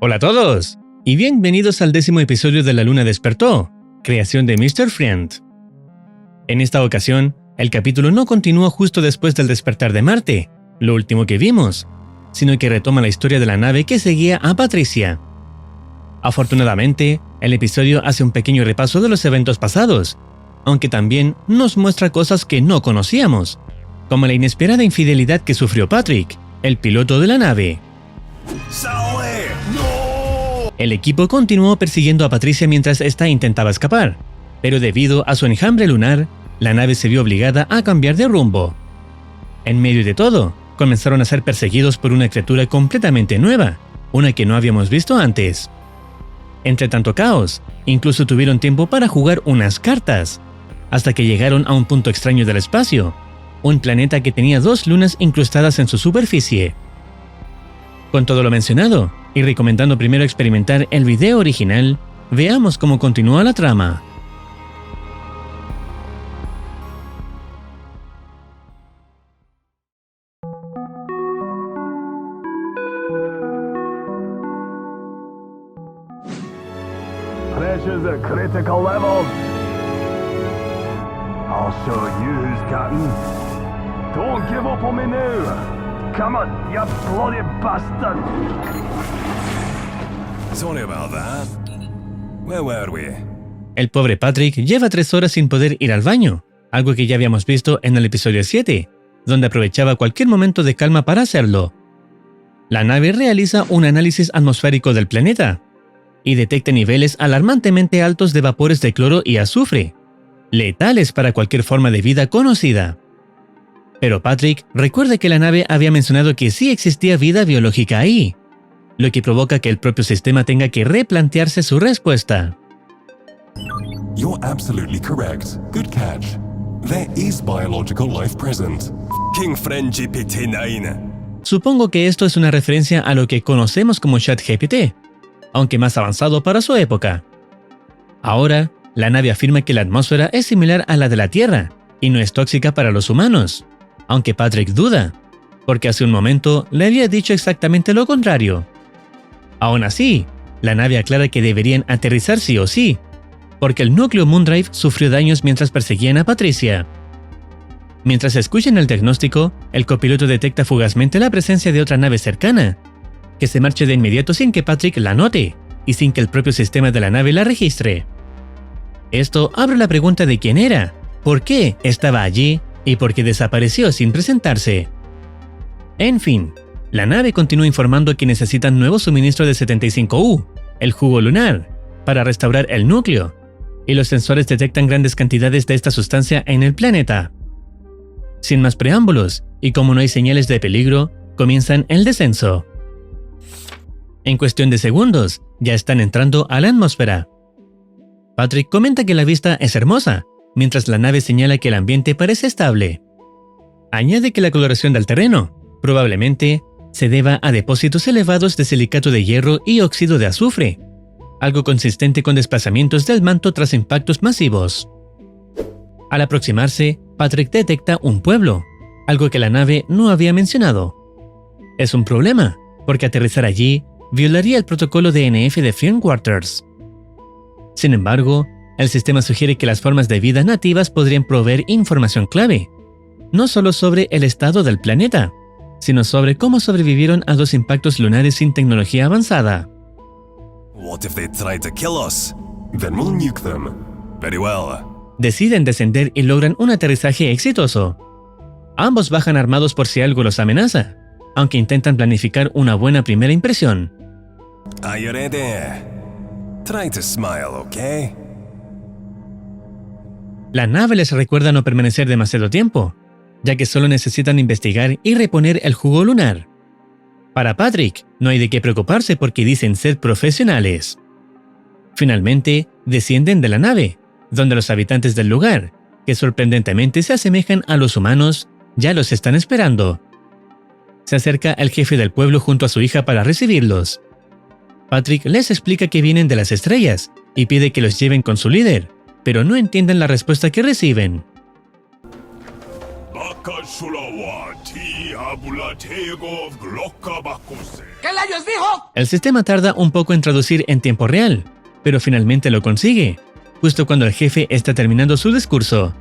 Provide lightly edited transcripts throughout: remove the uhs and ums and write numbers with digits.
Hola a todos, y bienvenidos al 10º episodio de La Luna Despertó, creación de Mr. Friend. En esta ocasión, el capítulo no continúa justo después del despertar de Marte, lo último que vimos, sino que retoma la historia de la nave que seguía a Patricia. Afortunadamente, el episodio hace un pequeño repaso de los eventos pasados, aunque también nos muestra cosas que no conocíamos, como la inesperada infidelidad que sufrió Patrick, el piloto de la nave. El equipo continuó persiguiendo a Patricia mientras ésta intentaba escapar, pero debido a su enjambre lunar, la nave se vio obligada a cambiar de rumbo. En medio de todo, comenzaron a ser perseguidos por una criatura completamente nueva, una que no habíamos visto antes. Entre tanto caos, incluso tuvieron tiempo para jugar unas cartas, hasta que llegaron a un punto extraño del espacio, un planeta que tenía 2 lunas incrustadas en su superficie. Con todo lo mencionado, y recomendando primero experimentar el video original, veamos cómo continúa la trama. Pressure's at critical levels. I'll show you who's captain. Don't give up on me now. Come on, you bloody bastard! Sorry about that. Where were we? El pobre Patrick lleva 3 horas sin poder ir al baño, algo que ya habíamos visto en el episodio 7, donde aprovechaba cualquier momento de calma para hacerlo. La nave realiza un análisis atmosférico del planeta y detecta niveles alarmantemente altos de vapores de cloro y azufre, letales para cualquier forma de vida conocida. Pero Patrick recuerda que la nave había mencionado que sí existía vida biológica ahí, lo que provoca que el propio sistema tenga que replantearse su respuesta. You're absolutely correct. Good catch. There is biological life present. King GPT-9. Supongo que esto es una referencia a lo que conocemos como ChatGPT, aunque más avanzado para su época. Ahora, la nave afirma que la atmósfera es similar a la de la Tierra y no es tóxica para los humanos, aunque Patrick duda, porque hace un momento le había dicho exactamente lo contrario. Aún así, la nave aclara que deberían aterrizar sí o sí, porque el núcleo Moondrive sufrió daños mientras perseguían a Patricia. Mientras escuchan el diagnóstico, el copiloto detecta fugazmente la presencia de otra nave cercana, que se marcha de inmediato sin que Patrick la note y sin que el propio sistema de la nave la registre. Esto abre la pregunta de quién era, por qué estaba allí y por qué desapareció sin presentarse. En fin, la nave continúa informando que necesitan nuevo suministro de 75U, el jugo lunar, para restaurar el núcleo, y los sensores detectan grandes cantidades de esta sustancia en el planeta. Sin más preámbulos, y como no hay señales de peligro, comienzan el descenso. En cuestión de segundos, ya están entrando a la atmósfera. Patrick comenta que la vista es hermosa, mientras la nave señala que el ambiente parece estable. Añade que la coloración del terreno, probablemente, se deba a depósitos elevados de silicato de hierro y óxido de azufre, algo consistente con desplazamientos del manto tras impactos masivos. Al aproximarse, Patrick detecta un pueblo, algo que la nave no había mencionado. Es un problema, porque aterrizar allí violaría el protocolo DNF de Firm Quarters. Sin embargo, el sistema sugiere que las formas de vida nativas podrían proveer información clave, no solo sobre el estado del planeta, sino sobre cómo sobrevivieron a 2 impactos lunares sin tecnología avanzada. What if they try to kill us? Then we'll nuke them. Very well. Deciden descender y logran un aterrizaje exitoso. Ambos bajan armados por si algo los amenaza, aunque intentan planificar una buena primera impresión. Are you ready? Try to smile, okay? La nave les recuerda no permanecer demasiado tiempo, ya que solo necesitan investigar y reponer el jugo lunar. Para Patrick, no hay de qué preocuparse porque dicen ser profesionales. Finalmente, descienden de la nave, donde los habitantes del lugar, que sorprendentemente se asemejan a los humanos, ya los están esperando. Se acerca el jefe del pueblo junto a su hija para recibirlos. Patrick les explica que vienen de las estrellas y pide que los lleven con su líder, pero no entienden la respuesta que reciben. El sistema tarda un poco en traducir en tiempo real, pero finalmente lo consigue, justo cuando el jefe está terminando su discurso.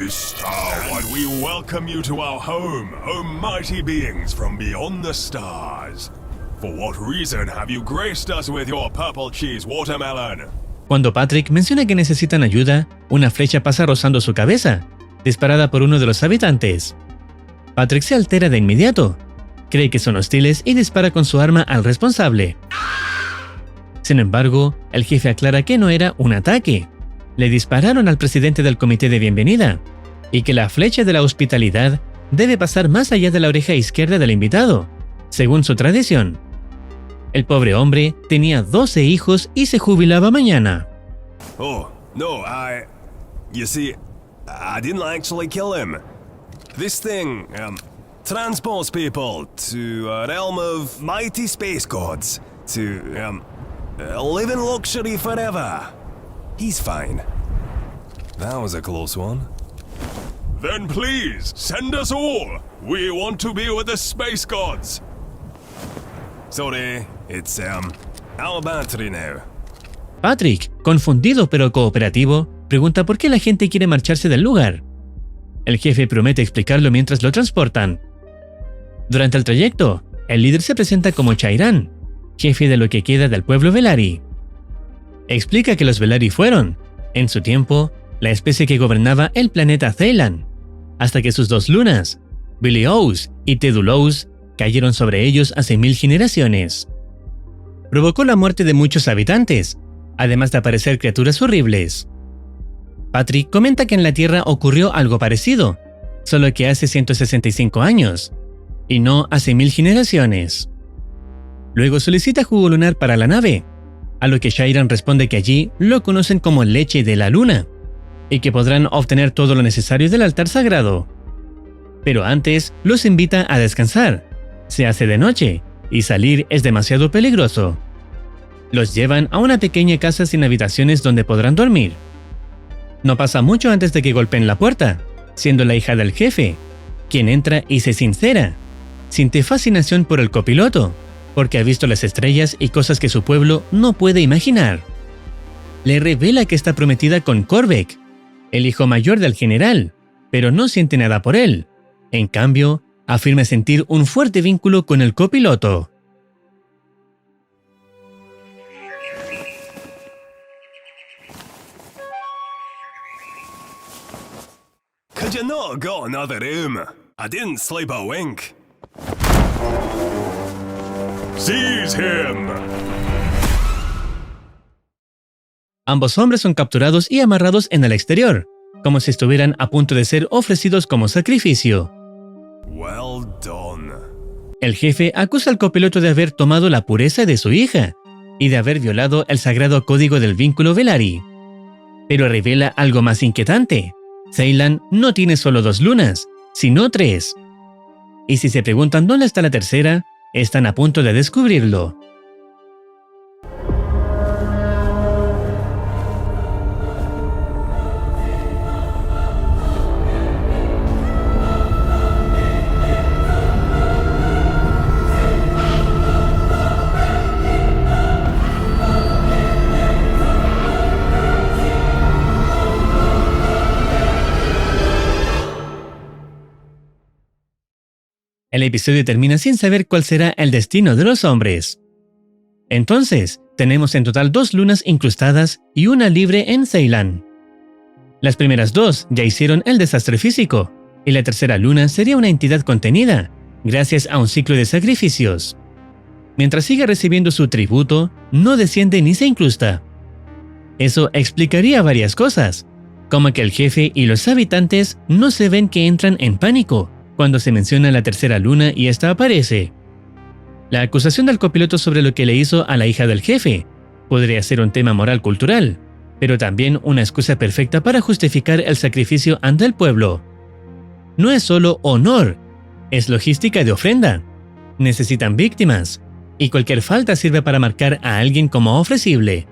Starward, we welcome you to our home, O mighty beings from beyond the stars. For what reason have you graced us with your purple cheese watermelon? Cuando Patrick menciona que necesitan ayuda, una flecha pasa rozando su cabeza, disparada por uno de los habitantes. Patrick se altera de inmediato, cree que son hostiles y dispara con su arma al responsable. Sin embargo, el jefe aclara que no era un ataque. Le dispararon al presidente del comité de bienvenida, y que la flecha de la hospitalidad debe pasar más allá de la oreja izquierda del invitado, según su tradición. El pobre hombre tenía 12 hijos y se jubilaba mañana. Oh, no, you see, I didn't actually kill him. This thing, transports people to a realm of mighty space gods, to, live in luxury forever. He's fine. That was a close one. Then please, send us all. We want to be with the space gods. Sorry, it's, our battery now. Patrick, confundido pero cooperativo, pregunta por qué la gente quiere marcharse del lugar. El jefe promete explicarlo mientras lo transportan. Durante el trayecto, el líder se presenta como Chairán, jefe de lo que queda del pueblo Velari. Explica que los Velari fueron, en su tiempo, la especie que gobernaba el planeta Ceylan, hasta que sus dos lunas, Bilious y Tedulous, cayeron sobre ellos hace 1000 generaciones. Provocó la muerte de muchos habitantes, además de aparecer criaturas horribles. Patrick comenta que en la Tierra ocurrió algo parecido, solo que hace 165 años, y no hace 1000 generaciones. Luego solicita jugo lunar para la nave, a lo que Shairan responde que allí lo conocen como leche de la luna, y que podrán obtener todo lo necesario del altar sagrado. Pero antes los invita a descansar. Se hace de noche, y salir es demasiado peligroso. Los llevan a una pequeña casa sin habitaciones donde podrán dormir. No pasa mucho antes de que golpeen la puerta, siendo la hija del jefe, quien entra y se sincera. Siente fascinación por el copiloto, porque ha visto las estrellas y cosas que su pueblo no puede imaginar. Le revela que está prometida con Korvek, el hijo mayor del general, pero no siente nada por él. En cambio, afirma sentir un fuerte vínculo con el copiloto. Could you not go another room? I didn't sleep a wink. Seize him! Ambos hombres son capturados y amarrados en el exterior, como si estuvieran a punto de ser ofrecidos como sacrificio. Well done. El jefe acusa al copiloto de haber tomado la pureza de su hija y de haber violado el sagrado código del vínculo Velari. Pero revela algo más inquietante. Ceylan no tiene solo 2 lunas, sino 3. Y si se preguntan dónde está la tercera, están a punto de descubrirlo. El episodio termina sin saber cuál será el destino de los hombres. Entonces, tenemos en total 2 lunas incrustadas y una libre en Ceylan. Las primeras 2 ya hicieron el desastre físico, y la tercera luna sería una entidad contenida, gracias a un ciclo de sacrificios. Mientras siga recibiendo su tributo, no desciende ni se incrusta. Eso explicaría varias cosas, como que el jefe y los habitantes no se ven que entran en pánico cuando se menciona la tercera luna y esta aparece. La acusación del copiloto sobre lo que le hizo a la hija del jefe podría ser un tema moral cultural, pero también una excusa perfecta para justificar el sacrificio ante el pueblo. No es solo honor, es logística de ofrenda. Necesitan víctimas, y cualquier falta sirve para marcar a alguien como ofrecible.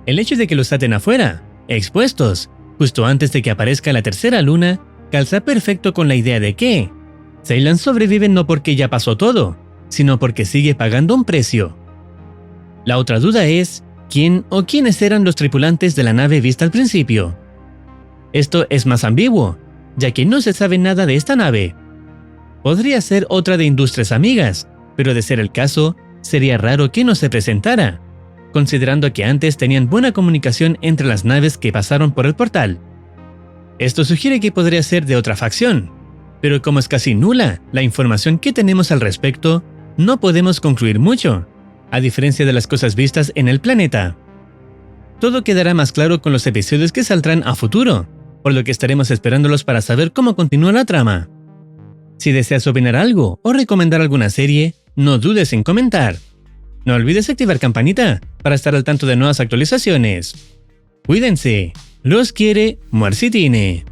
El hecho de que los aten afuera, expuestos, justo antes de que aparezca la tercera luna, calza perfecto con la idea de que Ceylan sobrevive no porque ya pasó todo, sino porque sigue pagando un precio. La otra duda es, ¿quién o quiénes eran los tripulantes de la nave vista al principio? Esto es más ambiguo, ya que no se sabe nada de esta nave. Podría ser otra de Industrias Amigas, pero de ser el caso, sería raro que no se presentara, considerando que antes tenían buena comunicación entre las naves que pasaron por el portal. Esto sugiere que podría ser de otra facción, pero como es casi nula la información que tenemos al respecto, no podemos concluir mucho, a diferencia de las cosas vistas en el planeta. Todo quedará más claro con los episodios que saldrán a futuro, por lo que estaremos esperándolos para saber cómo continúa la trama. Si deseas opinar algo o recomendar alguna serie, no dudes en comentar. No olvides activar campanita para estar al tanto de nuevas actualizaciones. Cuídense, los quiere Muercitine.